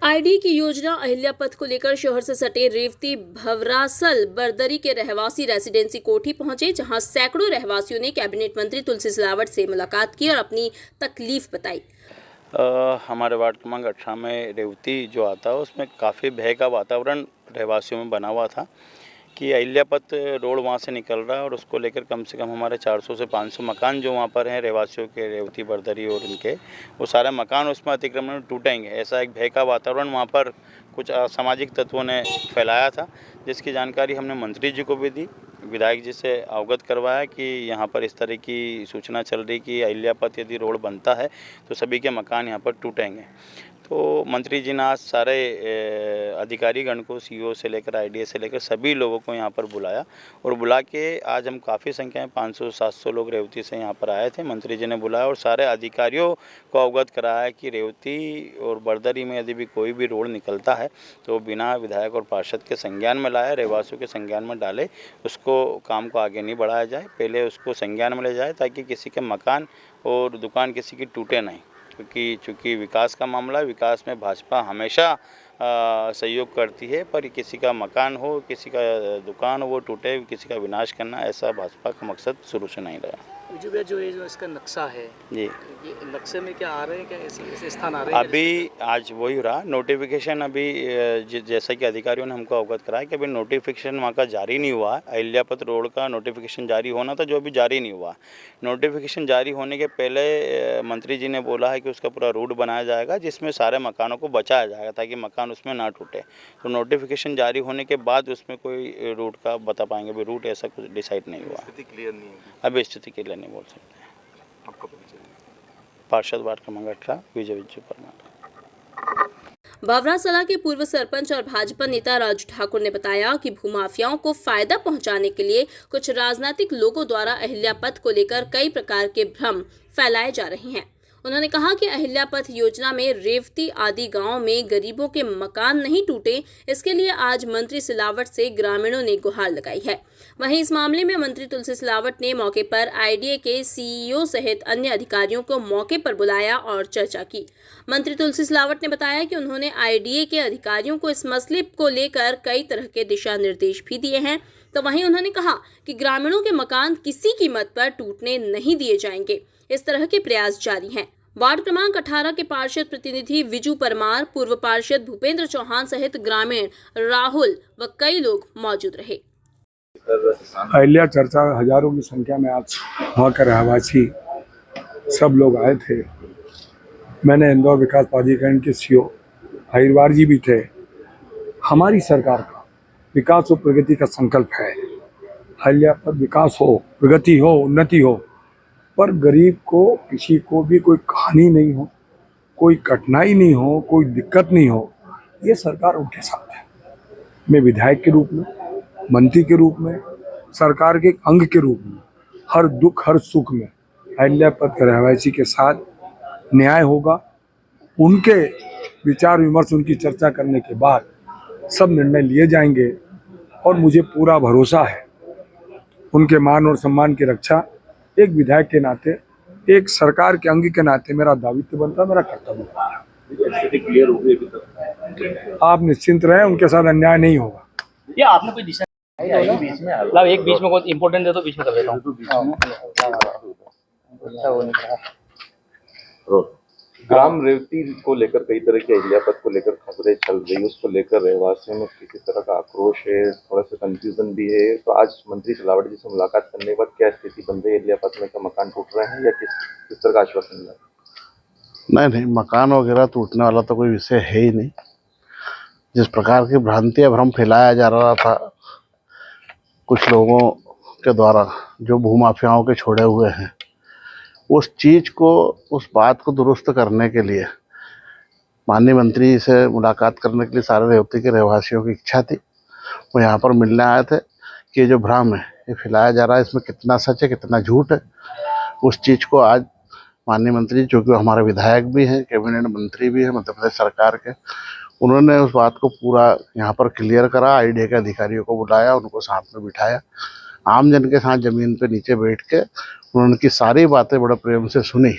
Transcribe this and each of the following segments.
ID की योजना अहिल्या पथ को लेकर शहर से सटे रेवती भवरासल बरदरी के रहवासी रेसिडेंसी कोठी पहुंचे, जहां सैकड़ों रहवासियों ने कैबिनेट मंत्री तुलसी सिलावट से मुलाकात की और अपनी तकलीफ बताई। हमारे वार्ड क्रमांक 18 में रेवती जो आता है उसमें काफ़ी भय का वातावरण रहवासियों में बना हुआ था कि अहिल्या पथ रोड वहाँ से निकल रहा है और उसको लेकर कम से कम हमारे 400 से 500 मकान जो वहाँ पर हैं रहवासियों के, रेवती बरदरी और इनके, वो सारे मकान उसमें अतिक्रमण में टूटेंगे। ऐसा एक भय का वातावरण वहाँ पर कुछ असामाजिक तत्वों ने फैलाया था, जिसकी जानकारी हमने मंत्री जी को भी दी, विधायक जी से अवगत करवाया कि यहाँ पर इस तरह की सूचना चल रही कि अहिल्या पथ यदि रोड बनता है तो सभी के मकान यहाँ पर टूटेंगे। तो मंत्री जी ने आज सारे अधिकारी गण को, सीईओ से लेकर आईडीएस से लेकर सभी लोगों को यहाँ पर बुलाया और बुला के आज हम काफ़ी संख्या में 500-700 लोग रेवती से यहाँ पर आए थे। मंत्री जी ने बुलाया और सारे अधिकारियों को अवगत कराया कि रेवती और बरदरी में यदि भी कोई भी रोड निकलता है तो बिना विधायक और पार्षद के संज्ञान में लाए, रहवासियों के संज्ञान में डाले, उसको काम को आगे नहीं बढ़ाया जाए, पहले उसको संज्ञान में ले जाए ताकि किसी के मकान और दुकान किसी की टूटे नहीं। क्योंकि चूँकि विकास का मामला है, विकास में भाजपा हमेशा सहयोग करती है, पर किसी का मकान हो, किसी का दुकान हो वो टूटे, किसी का विनाश करना, ऐसा भाजपा का मकसद शुरू से नहीं रहा। जो इसका नक्शा है जी, ये नक्शे में क्या आ रहे हैं, क्या ऐसे स्थान आ रहे हैं? अभी आज वही रहा नोटिफिकेशन। अभी जैसा कि अधिकारियों ने हमको अवगत कराया कि अभी नोटिफिकेशन वहाँ का जारी नहीं हुआ है। अहिल्या पथ रोड का नोटिफिकेशन जारी होना था, जो अभी जारी नहीं हुआ। नोटिफिकेशन जारी होने के पहले मंत्री जी ने बोला है कि उसका पूरा रूट बनाया जाएगा जिसमें सारे मकानों को बचाया जाएगा ताकि मकान उसमें ना टूटे। तो नोटिफिकेशन जारी होने के बाद उसमें कोई रूट का बता पाएंगे। अभी रूट ऐसा कुछ डिसाइड नहीं हुआ, स्थिति क्लियर नहीं है अभी स्थिति क्लियर नहीं बोल सकते। आपका परिचय? पार्षद वार्ड क्रमांक 18 विजय विजय परमार। भवरासला के पूर्व सरपंच और भाजपा नेता राजू ठाकुर ने बताया कि भूमाफियाओं को फायदा पहुंचाने के लिए कुछ राजनीतिक लोगों द्वारा अहिल्या पथ को लेकर कई प्रकार के भ्रम फैलाए जा रहे हैं। उन्होंने कहा कि अहिल्या पथ योजना में रेवती आदि गांव में गरीबों के मकान नहीं टूटे, इसके लिए आज मंत्री सिलावट से ग्रामीणों ने गुहार लगाई है। वहीं इस मामले में मंत्री तुलसी सिलावट ने मौके पर आईडीए के सीईओ सहित अन्य अधिकारियों को मौके पर बुलाया और चर्चा की। मंत्री तुलसी सिलावट ने बताया कि उन्होंने आईडीए के अधिकारियों को इस मसले को लेकर कई तरह के दिशा निर्देश भी दिए हैं। तो वहीं उन्होंने कहा कि ग्रामीणों के मकान किसी कीमत पर टूटने नहीं दिए जाएंगे। इस तरह के प्रयास जारी हैं। वार्ड क्रमांक 18 के पार्षद प्रतिनिधि विजू परमार, पूर्व पार्षद भूपेंद्र चौहान सहित ग्रामीण राहुल व कई लोग मौजूद रहे। अहिल्या चर्चा हजारों की संख्या में आज वहाँ के रहवासी सब लोग आए थे। मैंने इंदौर विकास प्राधिकरण के सीईओ अहिरवार जी भी थे। हमारी सरकार का विकास और प्रगति का संकल्प है। अहिल्या पर विकास हो, प्रगति हो, उन्नति हो, पर गरीब को, किसी को भी कोई कहानी नहीं हो, कोई कठिनाई नहीं हो, कोई दिक्कत नहीं हो, ये सरकार उनके साथ है। मैं विधायक के रूप में, मंत्री के रूप में, सरकार के अंग के रूप में हर दुख हर सुख में अहिल्या पथ के रहवासी के साथ न्याय होगा। उनके विचार विमर्श, उनकी चर्चा करने के बाद सब निर्णय लिए जाएंगे और मुझे पूरा भरोसा है उनके मान और सम्मान की रक्षा एक विधायक के नाते, एक सरकार के अंग के नाते मेरा दायित्व बनता है, मेरा कर्तव्य बनता है। आप निश्चिंत रहें, उनके साथ अन्याय नहीं होगा। ये आपने कोई दिशा एक बीच में कोई इम्पोर्टेंट है तो बीच में कर देता हूँ। ग्राम रेवती को लेकर कई तरह के अहिल्या पथ को लेकर खबरें चल रही है, उसको लेकर रहवासियों में किसी तरह का आक्रोश है, थोड़ा सा कंफ्यूजन भी है। तो आज मंत्री सिलावट जी से मुलाकात करने के बाद क्या स्थिति बन रही है? अहिल्या पथ में क्या मकान टूट रहे हैं या किस तरह का आश्वासन मिला? नहीं, मकान वगैरह टूटने वाला तो कोई विषय है ही नहीं। जिस प्रकार की भ्रांति या भ्रम फैलाया जा रहा था कुछ लोगों के द्वारा जो भूमाफियाओं के छोड़े हुए हैं, उस चीज़ को, उस बात को दुरुस्त करने के लिए माननीय मंत्री से मुलाकात करने के लिए सारे रेवती के रहवासियों की इच्छा थी। वो यहाँ पर मिलने आए थे कि ये जो भ्रम है ये फैलाया जा रहा है, इसमें कितना सच है कितना झूठ है, उस चीज़ को आज माननीय मंत्री, जो कि हमारे विधायक भी हैं, कैबिनेट मंत्री भी हैं मध्य प्रदेश सरकार के, उन्होंने उस बात को पूरा यहाँ पर क्लियर करा। आईडीए के अधिकारियों को बुलाया, उनको साथ में बिठाया, आम जन के साथ ज़मीन पे नीचे बैठ के उनकी सारी बातें बड़े प्रेम से सुनी।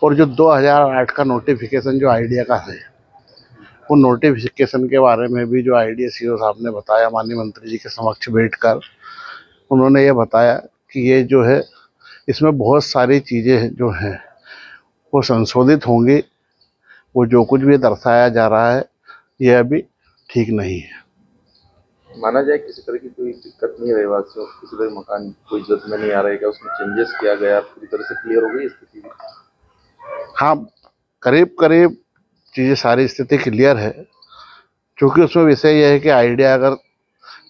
और जो 2008 का नोटिफिकेशन जो आईडिया का है वो नोटिफिकेशन के बारे में भी जो IDSCO साहब ने बताया माननीय मंत्री जी के समक्ष बैठकर, उन्होंने ये बताया कि ये जो है इसमें बहुत सारी चीज़ें जो हैं वो संशोधित होंगी। वो जो कुछ भी दर्शाया जा रहा है ये अभी ठीक नहीं है। माना जाए किसी तरह की कोई दिक्कत नहीं है रहवासियों को, किसी तरह मकान कोई जल्द में नहीं आ रहा है क्या, उसमें चेंजेस किया गया, पूरी तरह से क्लियर हो गई स्थिति? हाँ, करीब करीब चीज़ें सारी स्थिति क्लियर है, क्योंकि उसमें विषय यह है कि आइडिया अगर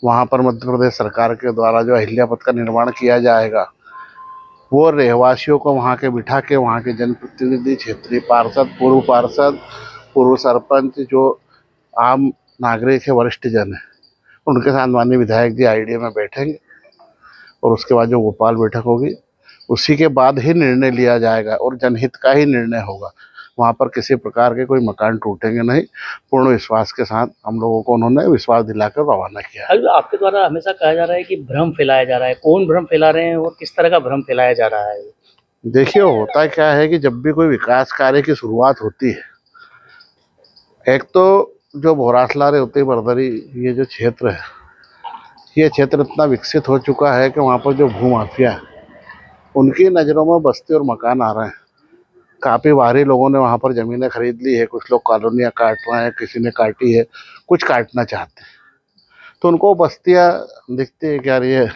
वहाँ पर मध्य प्रदेश सरकार के द्वारा जो अहिल्या पथ का निर्माण किया जाएगा वो रहवासियों को वहाँ के बिठा के वहाँ के जनप्रतिनिधि, क्षेत्रीय पार्षद, पूर्व सरपंच, जो आम नागरिक है, वरिष्ठ जन है, उनके साथ माननीय विधायक जी आइडिया में बैठेंगे और उसके बाद जो भोपाल बैठक होगी उसी के बाद ही निर्णय लिया जाएगा और जनहित का ही निर्णय होगा। वहाँ पर किसी प्रकार के कोई मकान टूटेंगे नहीं। पूर्ण विश्वास के साथ हम लोगों को उन्होंने विश्वास दिलाकर रवाना किया है। अभी आपके द्वारा हमेशा कहा जा रहा है कि भ्रम फैलाया जा रहा है, कौन भ्रम फैला रहे हैं और किस तरह का भ्रम फैलाया जा रहा है? देखिए, होता क्या है कि जब भी कोई विकास कार्य की शुरुआत होती है, एक तो जो भोरासला रेवती बरदरी ये जो क्षेत्र है, ये क्षेत्र इतना विकसित हो चुका है कि वहाँ पर जो भूमाफिया है उनकी नज़रों में बस्ती और मकान आ रहे हैं। काफ़ी बाहरी लोगों ने वहाँ पर ज़मीनें खरीद ली है, कुछ लोग कॉलोनियाँ काट रहे हैं, किसी ने काटी है, कुछ काटना चाहते हैं। तो उनको बस्तियाँ दिखती है कि यार ये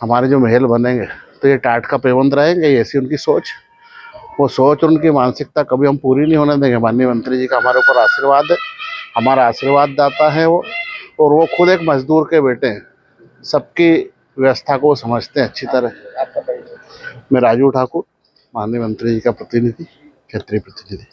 हमारे जो महल बनेंगे तो ये टाट का पेवंद रहेंगे, ऐसी उनकी सोच। वो सोच और उनकी मानसिकता कभी हम पूरी नहीं होने देंगे। माननीय मंत्री जी का हमारे ऊपर आशीर्वाद है, हमारा आशीर्वाद दाता है वो, और वो खुद एक मजदूर के बेटे हैं, सबकी व्यवस्था को समझते हैं अच्छी तरह। मैं राजू ठाकुर, माननीय मंत्री जी का प्रतिनिधि, क्षेत्रीय प्रतिनिधि।